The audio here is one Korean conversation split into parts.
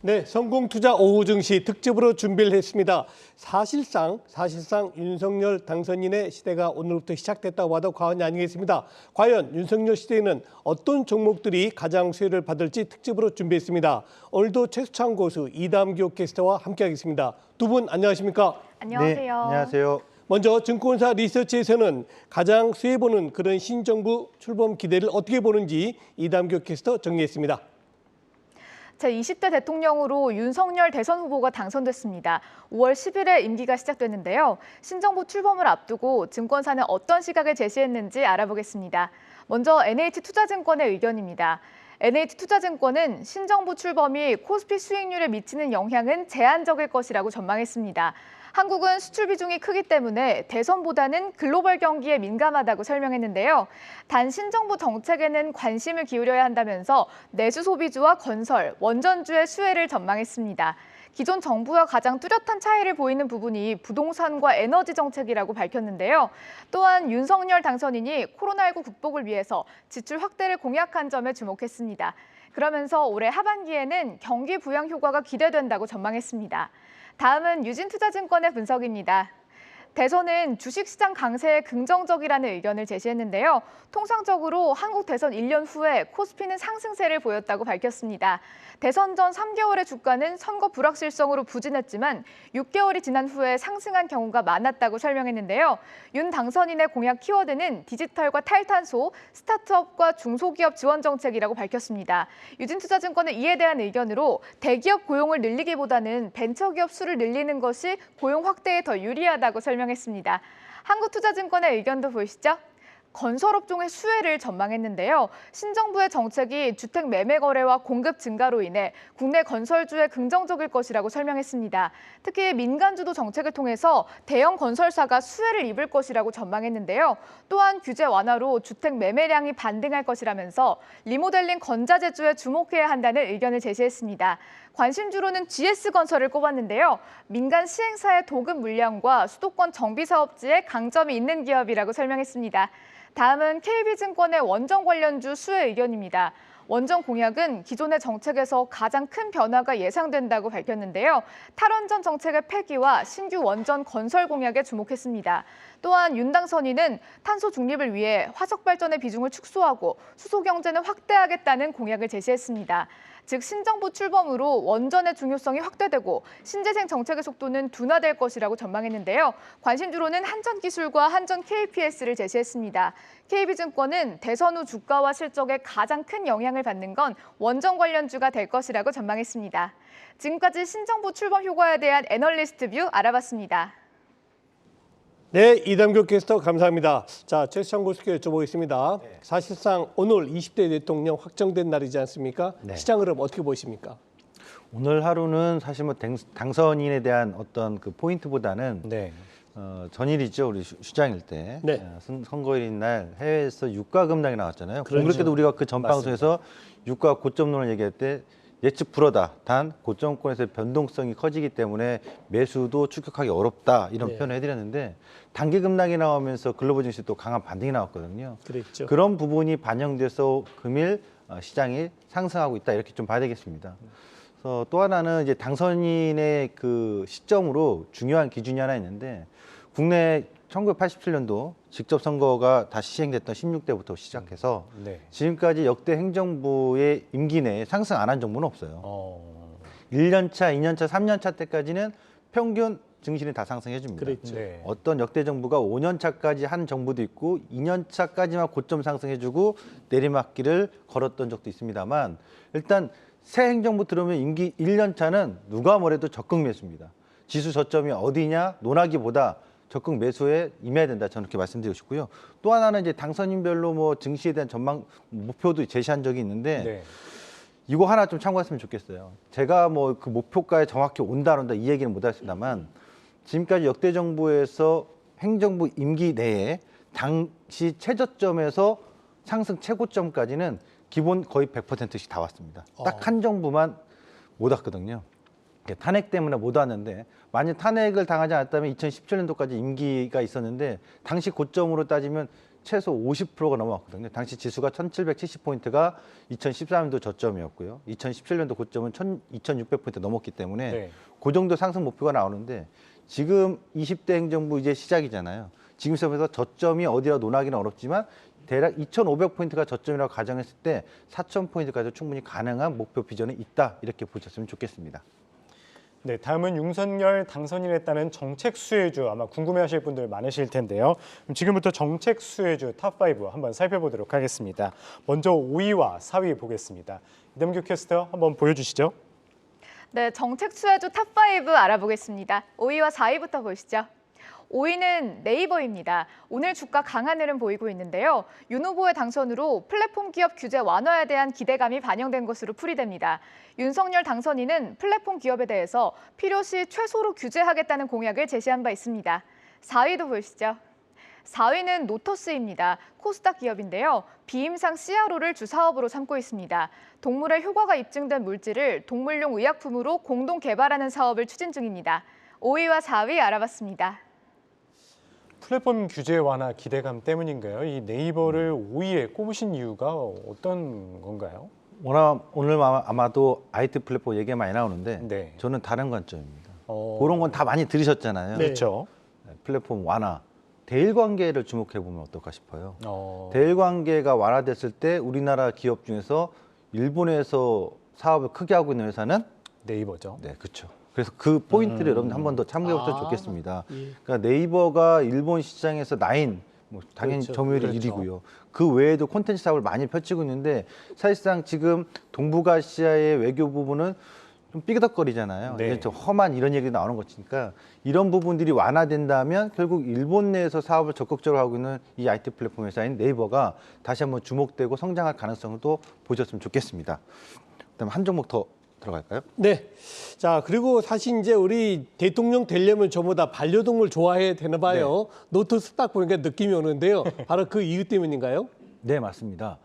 네, 성공투자 오후 증시 특집으로 준비를 했습니다. 사실상 윤석열 당선인의 시대가 오늘부터 시작됐다고 봐도 과언이 아니겠습니다. 과연 윤석열 시대에는 어떤 종목들이 가장 수혜를 받을지 특집으로 준비했습니다. 오늘도 최수창 고수, 이담규 캐스터와 함께하겠습니다. 두 분 안녕하십니까? 안녕하세요. 네, 안녕하세요. 먼저 증권사 리서치에서는 가장 수혜 보는 그런 신정부 출범 기대를 어떻게 보는지 이담규 캐스터 정리했습니다. 제20대 대통령으로 윤석열 대선 후보가 당선됐습니다. 5월 10일에 임기가 시작됐는데요. 신정부 출범을 앞두고 증권사는 어떤 시각을 제시했는지 알아보겠습니다. 먼저 NH투자증권의 의견입니다. NH투자증권은 신정부 출범이 코스피 수익률에 미치는 영향은 제한적일 것이라고 전망했습니다. 한국은 수출 비중이 크기 때문에 대선보다는 글로벌 경기에 민감하다고 설명했는데요. 단 신정부 정책에는 관심을 기울여야 한다면서 내수 소비주와 건설, 원전주의 수혜를 전망했습니다. 기존 정부와 가장 뚜렷한 차이를 보이는 부분이 부동산과 에너지 정책이라고 밝혔는데요. 또한 윤석열 당선인이 코로나19 극복을 위해서 지출 확대를 공약한 점에 주목했습니다. 그러면서 올해 하반기에는 경기 부양 효과가 기대된다고 전망했습니다. 다음은 유진투자증권의 분석입니다. 대선은 주식시장 강세에 긍정적이라는 의견을 제시했는데요. 통상적으로 한국 대선 1년 후에 코스피는 상승세를 보였다고 밝혔습니다. 대선 전 3개월의 주가는 선거 불확실성으로 부진했지만 6개월이 지난 후에 상승한 경우가 많았다고 설명했는데요. 윤 당선인의 공약 키워드는 디지털과 탈탄소, 스타트업과 중소기업 지원 정책이라고 밝혔습니다. 유진투자증권은 이에 대한 의견으로 대기업 고용을 늘리기보다는 벤처기업 수를 늘리는 것이 고용 확대에 더 유리하다고 설명했습니다. 한국투자증권의 의견도 보시죠. 건설업종의 수혜를 전망했는데요. 신정부의 정책이 주택 매매 거래와 공급 증가로 인해 국내 건설주에 긍정적일 것이라고 설명했습니다. 특히 민간주도 정책을 통해서 대형 건설사가 수혜를 입을 것이라고 전망했는데요. 또한 규제 완화로 주택 매매량이 반등할 것이라면서 리모델링 건자재주에 주목해야 한다는 의견을 제시했습니다. 관심주로는 GS건설을 꼽았는데요. 민간 시행사의 도급 물량과 수도권 정비사업지에 강점이 있는 기업이라고 설명했습니다. 다음은 KB증권의 원전 관련주 수혜 의견입니다. 원전 공약은 기존의 정책에서 가장 큰 변화가 예상된다고 밝혔는데요. 탈원전 정책의 폐기와 신규 원전 건설 공약에 주목했습니다. 또한 윤 당선인은 탄소 중립을 위해 화석 발전의 비중을 축소하고 수소 경제는 확대하겠다는 공약을 제시했습니다. 즉 신정부 출범으로 원전의 중요성이 확대되고 신재생 정책의 속도는 둔화될 것이라고 전망했는데요. 관심주로는 한전기술과 한전 KPS를 제시했습니다. KB증권은 대선 후 주가와 실적에 가장 큰 영향을 받는 건 원전 관련주가 될 것이라고 전망했습니다. 지금까지 신정부 출범 효과에 대한 애널리스트 뷰 알아봤습니다. 네, 이담규 캐스터 감사합니다. 자, 최수창 교수께 여쭤보겠습니다. 네. 사실상 오늘 20대 대통령 확정된 날이지 않습니까? 네. 시장 흐름 어떻게 보십니까? 오늘 하루는 사실 뭐 당선인에 대한 어떤 그 포인트보다는 전일이죠. 우리 휴장일 때 네. 선거일인 날 해외에서 유가 급락이 나왔잖아요. 그렇죠. 공교롭게도 우리가 그 전 방송에서 유가 고점론을 얘기할 때 예측 불허다. 단 고점권에서 변동성이 커지기 때문에 매수도 추격하기 어렵다. 이런 네. 표현을 해드렸는데 단기 급락이 나오면서 글로벌 증시 또 강한 반등이 나왔거든요. 그랬죠. 그런 부분이 반영돼서 금일 시장이 상승하고 있다. 이렇게 좀 봐야 되겠습니다. 그래서 또 하나는 이제 당선인의 그 시점으로 중요한 기준이 하나 있는데 국내 1987년도 직접 선거가 다시 시행됐던 16대부터 시작해서 지금까지 역대 행정부의 임기 내에 상승 안 한 정부는 없어요. 1년 차, 2년 차, 3년 차 때까지는 평균 증시는 다 상승해 줍니다. 그랬죠. 어떤 역대 정부가 5년 차까지 한 정부도 있고 2년 차까지만 고점 상승해 주고 내리막길을 걸었던 적도 있습니다만 일단 새 행정부 들어오면 임기 1년 차는 누가 뭐래도 적극 매수입니다. 지수 저점이 어디냐 논하기보다 적극 매수에 임해야 된다. 저는 그렇게 말씀드리고 싶고요. 또 하나는 이제 당선인별로 뭐 증시에 대한 전망 목표도 제시한 적이 있는데 이거 하나 좀 참고했으면 좋겠어요. 제가 뭐 그 목표가에 정확히 온다 안 온다 이 얘기는 못 하겠습니다만 지금까지 역대 정부에서 행정부 임기 내에 당시 최저점에서 상승 최고점까지는 기본 거의 100%씩 다 왔습니다. 딱 한 정부만 못 왔거든요. 탄핵 때문에 못 왔는데 만약 탄핵을 당하지 않았다면 2017년도까지 임기가 있었는데 당시 고점으로 따지면 최소 50%가 넘어왔거든요. 당시 지수가 1770포인트가 2013년도 저점이었고요. 2017년도 고점은 2600포인트 넘었기 때문에 네. 그 정도 상승 목표가 나오는데 지금 20대 행정부 이제 시작이잖아요. 지금 시점에서 저점이 어디라 논하기는 어렵지만 대략 2,500포인트가 저점이라고 가정했을 때 4,000포인트까지 충분히 가능한 목표 비전이 있다. 이렇게 보셨으면 좋겠습니다. 네, 다음은 윤석열 당선인에 따른 정책 수혜주 아마 궁금해하실 분들 많으실 텐데요. 그럼 지금부터 정책 수혜주 탑5 한번 살펴보도록 하겠습니다. 먼저 5위와 4위 보겠습니다. 이담규 캐스터 한번 보여주시죠. 네, 정책 수혜주 탑5 알아보겠습니다. 5위와 4위부터 보시죠. 5위는 네이버입니다. 오늘 주가 강한 흐름 보이고 있는데요. 윤 후보의 당선으로 플랫폼 기업 규제 완화에 대한 기대감이 반영된 것으로 풀이됩니다. 윤석열 당선인은 플랫폼 기업에 대해서 필요시 최소로 규제하겠다는 공약을 제시한 바 있습니다. 4위도 보시죠. 4위는 노터스입니다. 코스닥 기업인데요. 비임상 CRO를 주 사업으로 삼고 있습니다. 동물의 효과가 입증된 물질을 동물용 의약품으로 공동 개발하는 사업을 추진 중입니다. 5위와 4위 알아봤습니다. 플랫폼 규제 완화 기대감 때문인가요? 이 네이버를 5위에 꼽으신 이유가 어떤 건가요? 오늘 아마도 IT 플랫폼 얘기가 많이 나오는데 네. 저는 다른 관점입니다. 그런 건 다 많이 들으셨잖아요. 네. 그렇죠. 플랫폼 완화. 대일 관계를 주목해 보면 어떨까 싶어요. 대일 관계가 완화됐을 때 우리나라 기업 중에서 일본에서 사업을 크게 하고 있는 회사는 네이버죠. 네, 그렇죠. 그래서 그 포인트를 여러분 한 번 더 참고해 보셨으면 아, 좋겠습니다. 예. 그러니까 네이버가 일본 시장에서 9, 뭐 당연히 그렇죠. 점유율이 그렇죠. 1위고요. 그 외에도 콘텐츠 사업을 많이 펼치고 있는데 사실상 지금 동북아시아의 외교 부분은 좀 삐그덕거리잖아요. 네. 이제 좀 험한 이런 얘기 나오는 것이니까 이런 부분들이 완화된다면 결국 일본 내에서 사업을 적극적으로 하고 있는 이 IT 플랫폼 회사인 네이버가 다시 한번 주목되고 성장할 가능성도 보셨으면 좋겠습니다. 그다음에 한 종목 더 들어갈까요? 네. 자, 그리고 사실 이제 우리 대통령 되려면 전부 다 반려동물 좋아해야 되나 봐요. 노트스 딱 보니까 느낌이 오는데요. 바로 그 이유 때문인가요? 네, 맞습니다.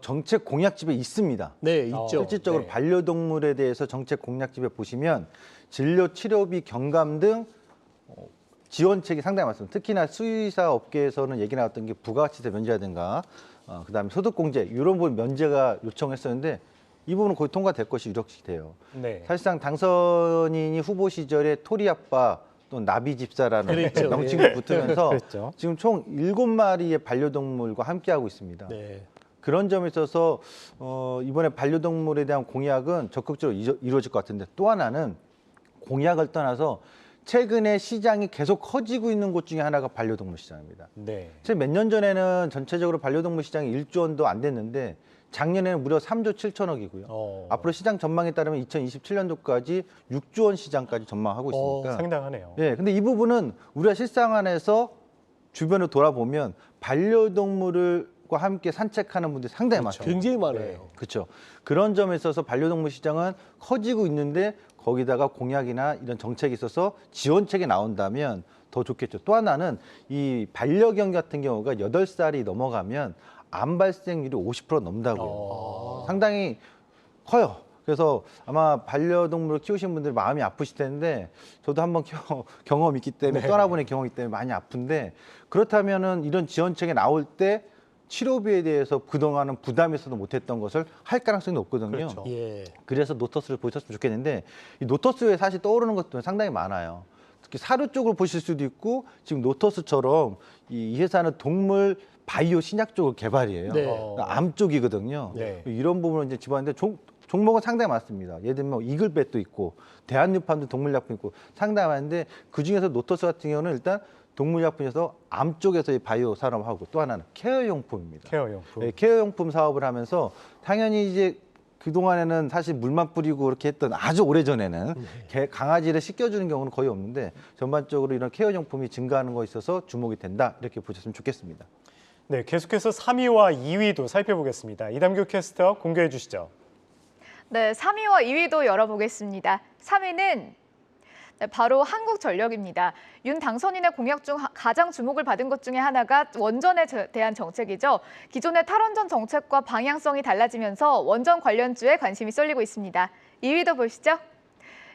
정책 공약집에 있습니다. 네, 있죠. 실질적으로 네. 반려동물에 대해서 정책 공약집에 보시면 진료 치료비 경감 등 지원책이 상당히 많습니다. 특히나 수의사 업계에서는 얘기 나왔던 게 부가가치세 면제라든가 그다음에 소득공제 이런 부분 면제가 요청했었는데 이 부분은 거의 통과될 것이 유력시 돼요. 네. 사실상 당선인이 후보 시절에 토리 아빠 또 나비 집사라는 그랬죠. 명칭을 붙으면서 그랬죠. 지금 총 7마리의 반려동물과 함께하고 있습니다. 네. 그런 점에 있어서 이번에 반려동물에 대한 공약은 적극적으로 이루어질 것 같은데 또 하나는 공약을 떠나서 최근에 시장이 계속 커지고 있는 곳 중에 하나가 반려동물 시장입니다. 네. 몇 년 전에는 전체적으로 반려동물 시장이 1조 원도 안 됐는데 작년에는 무려 3조 7천억이고요. 앞으로 시장 전망에 따르면 2027년도까지 6조 원 시장까지 전망하고 있으니까. 상당하네요. 예, 근데 이 부분은 우리가 실상 안에서 주변을 돌아보면 반려동물과 함께 산책하는 분들이 상당히 그렇죠. 많죠. 굉장히 많아요. 네. 그렇죠. 그런 점에 있어서 반려동물 시장은 커지고 있는데 거기다가 공약이나 이런 정책이 있어서 지원책이 나온다면 더 좋겠죠. 또 하나는 이 반려견 같은 경우가 8살이 넘어가면 암 발생률이 50% 넘는다고요. 상당히 커요. 그래서 아마 반려동물을 키우신 분들 마음이 아프실 텐데 저도 한번 경험이 있기 때문에 네. 떠나보낸 경험이 있기 때문에 많이 아픈데 그렇다면은 이런 지원책이 나올 때 치료비에 대해서 그동안은 부담해서도 못했던 것을 할 가능성이 높거든요. 그렇죠. 예. 그래서 노터스를 보셨으면 좋겠는데 이 노터스에 사실 떠오르는 것들은 상당히 많아요. 특히 사료 쪽으로 보실 수도 있고 지금 노터스처럼 이 회사는 동물 바이오 신약 쪽을 개발이에요. 네. 암 쪽이거든요. 네. 이런 부분을 이제 집어봤는데 종목은 상당히 많습니다. 예를 들면 이글뱃도 있고 대한유판도 동물약품 있고 상당히 많은데 그중에서 노터스 같은 경우는 일단 동물약품에서 암 쪽에서 이 바이오 산업하고 또 하나는 케어용품입니다. 케어용품. 네, 케어용품 사업을 하면서 당연히 이제 그동안에는 사실 물만 뿌리고 그렇게 했던 아주 오래전에는 강아지를 씻겨주는 경우는 거의 없는데 전반적으로 이런 케어용품이 증가하는 거에 있어서 주목이 된다 이렇게 보셨으면 좋겠습니다. 네, 계속해서 3위와 2위도 살펴보겠습니다. 이담규 캐스터 공개해 주시죠. 네, 3위와 2위도 열어보겠습니다. 3위는 바로 한국전력입니다. 윤 당선인의 공약 중 가장 주목을 받은 것 중에 하나가 원전에 대한 정책이죠. 기존의 탈원전 정책과 방향성이 달라지면서 원전 관련주에 관심이 쏠리고 있습니다. 2위도 보시죠.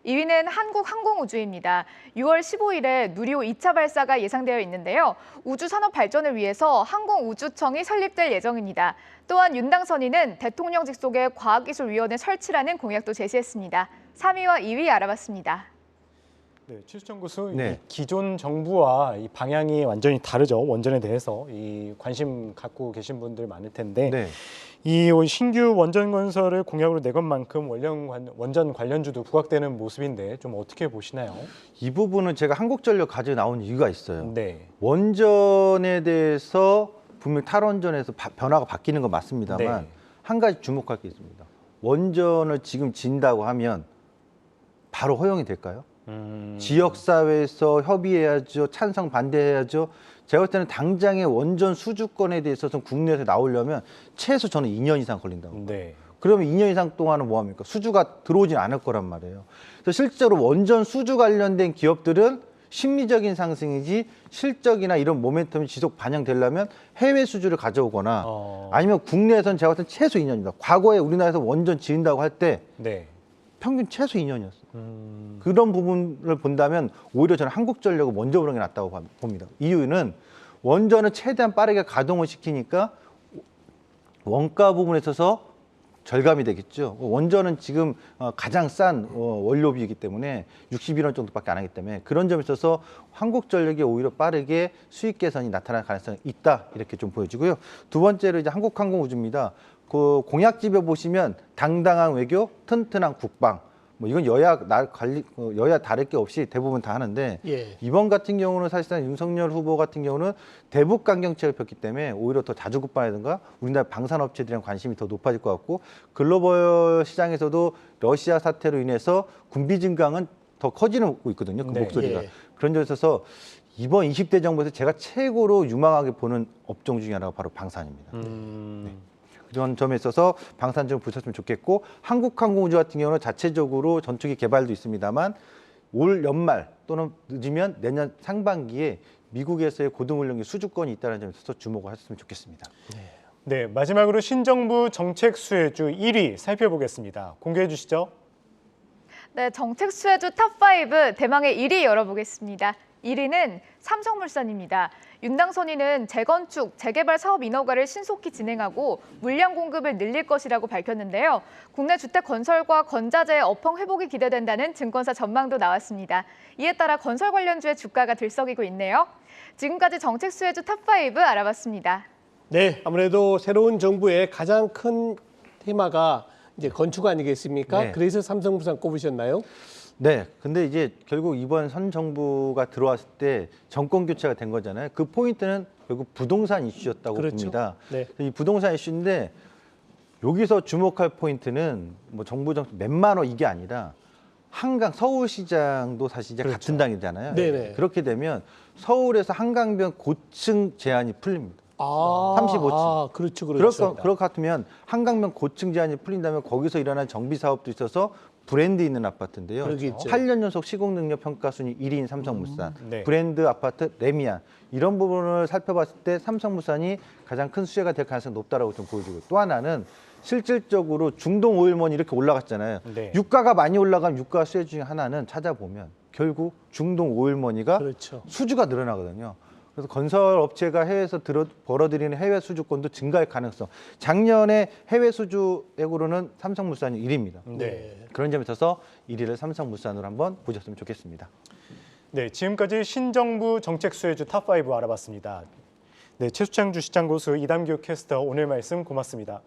2위는 한국항공우주입니다. 6월 15일에 누리호 2차 발사가 예상되어 있는데요. 우주산업 발전을 위해서 항공우주청이 설립될 예정입니다. 또한 윤당선인은 대통령 직속의 과학기술위원회 설치라는 공약도 제시했습니다. 3위와 2위 알아봤습니다. 네, 최수정 교수, 네. 이 기존 정부와 이 방향이 완전히 다르죠. 원전에 대해서 이 관심 갖고 계신 분들 많을 텐데 네. 이 신규 원전 건설을 공약으로 내건 만큼 원전 관련주도 부각되는 모습인데 좀 어떻게 보시나요? 이 부분은 제가 한국전력 가지고 나온 이유가 있어요. 네. 원전에 대해서 분명 탈원전에서 변화가 바뀌는 건 맞습니다만 네. 한 가지 주목할 게 있습니다. 원전을 지금 진다고 하면 바로 허용이 될까요? 지역사회에서 협의해야죠. 찬성 반대해야죠. 제가 볼 때는 당장의 원전 수주권에 대해서는 국내에서 나오려면 최소 저는 2년 이상 걸린다고. 네. 그러면 2년 이상 동안은 뭐 합니까? 수주가 들어오진 않을 거란 말이에요. 그래서 실제로 원전 수주 관련된 기업들은 심리적인 상승이지 실적이나 이런 모멘텀이 지속 반영되려면 해외 수주를 가져오거나 아니면 국내에서는 제가 봤을 때 최소 2년입니다. 과거에 우리나라에서 원전 지은다고 할 때 네. 평균 최소 2년이었어요. 그런 부분을 본다면 오히려 저는 한국전력을 먼저 보는 게 낫다고 봅니다. 이유는 원전을 최대한 빠르게 가동을 시키니까 원가 부분에 있어서 절감이 되겠죠. 원전은 지금 가장 싼 원료비이기 때문에 61원 정도밖에 안 하기 때문에 그런 점에 있어서 한국전력이 오히려 빠르게 수익 개선이 나타날 가능성이 있다 이렇게 좀 보여지고요. 두 번째로 이제 한국항공우주입니다. 그 공약집에 보시면 당당한 외교, 튼튼한 국방. 뭐 이건 여야 다를 게 없이 대부분 다 하는데 예. 이번 같은 경우는 사실상 윤석열 후보 같은 경우는 대북 강경책을 폈기 때문에 오히려 더 자주 국방이라든가 우리나라 방산업체들이랑 관심이 더 높아질 것 같고 글로벌 시장에서도 러시아 사태로 인해서 군비 증강은 더 커지고 있거든요. 그 네. 목소리가. 예. 그런 점에 있어서 이번 20대 정부에서 제가 최고로 유망하게 보는 업종 중에 하나가 바로 방산입니다. 그런 점에 있어서 방산 좀 보셨으면 좋겠고 한국항공우주 같은 경우는 자체적으로 전투기 개발도 있습니다만 올 연말 또는 늦으면 내년 상반기에 미국에서의 고등훈련기 수주권이 있다는 점에 있어서 주목을 하셨으면 좋겠습니다. 네, 마지막으로 신정부 정책 수혜주 1위 살펴보겠습니다. 공개해 주시죠. 네, 정책 수혜주 탑5 대망의 1위 열어보겠습니다. 1위는 삼성물산입니다. 윤당선인은 재건축, 재개발 사업 인허가를 신속히 진행하고 물량 공급을 늘릴 것이라고 밝혔는데요. 국내 주택 건설과 건자재의 업황 회복이 기대된다는 증권사 전망도 나왔습니다. 이에 따라 건설 관련주의 주가가 들썩이고 있네요. 지금까지 정책 수혜주 탑5 알아봤습니다. 네, 아무래도 새로운 정부의 가장 큰 테마가 이제 건축 아니겠습니까? 네. 그래서 삼성물산 꼽으셨나요? 네, 근데 이제 결국 이번 현 정부가 들어왔을 때 정권 교체가 된 거잖아요. 그 포인트는 결국 부동산 이슈였다고 그렇죠. 봅니다. 네. 이 부동산 이슈인데 여기서 주목할 포인트는 뭐 정부 정책 몇만 원 이게 아니라 한강 서울시장도 사실 이제 그렇죠. 같은 당이잖아요. 네네. 그렇게 되면 서울에서 한강변 고층 제한이 풀립니다. 아, 35층. 아, 그렇죠, 그렇죠. 그럴 것 같으면 한강변 고층 제한이 풀린다면 거기서 일어난 정비 사업도 있어서 브랜드 있는 아파트인데요. 그러겠죠. 8년 연속 시공 능력 평가 순위 1위인 삼성물산, 네. 브랜드 아파트 레미안 이런 부분을 살펴봤을 때 삼성물산이 가장 큰 수혜가 될 가능성이 높다라고 좀 보여지고 또 하나는 실질적으로 중동 오일먼이 이렇게 올라갔잖아요. 네. 유가가 많이 올라가면 유가 수혜 중에 하나는 찾아보면 결국 중동 오일머니가 그렇죠. 수주가 늘어나거든요. 그래서 건설 업체가 해외에서 벌어들이는 해외 수주권도 증가할 가능성. 작년에 해외 수주액으로는 삼성물산이 1위입니다. 네. 그런 점에 있어서 1위를 삼성물산으로 한번 보셨으면 좋겠습니다. 네, 지금까지 신정부 정책 수혜주 탑5 알아봤습니다. 네, 최수창 주시장 고수 이담규 캐스터 오늘 말씀 고맙습니다.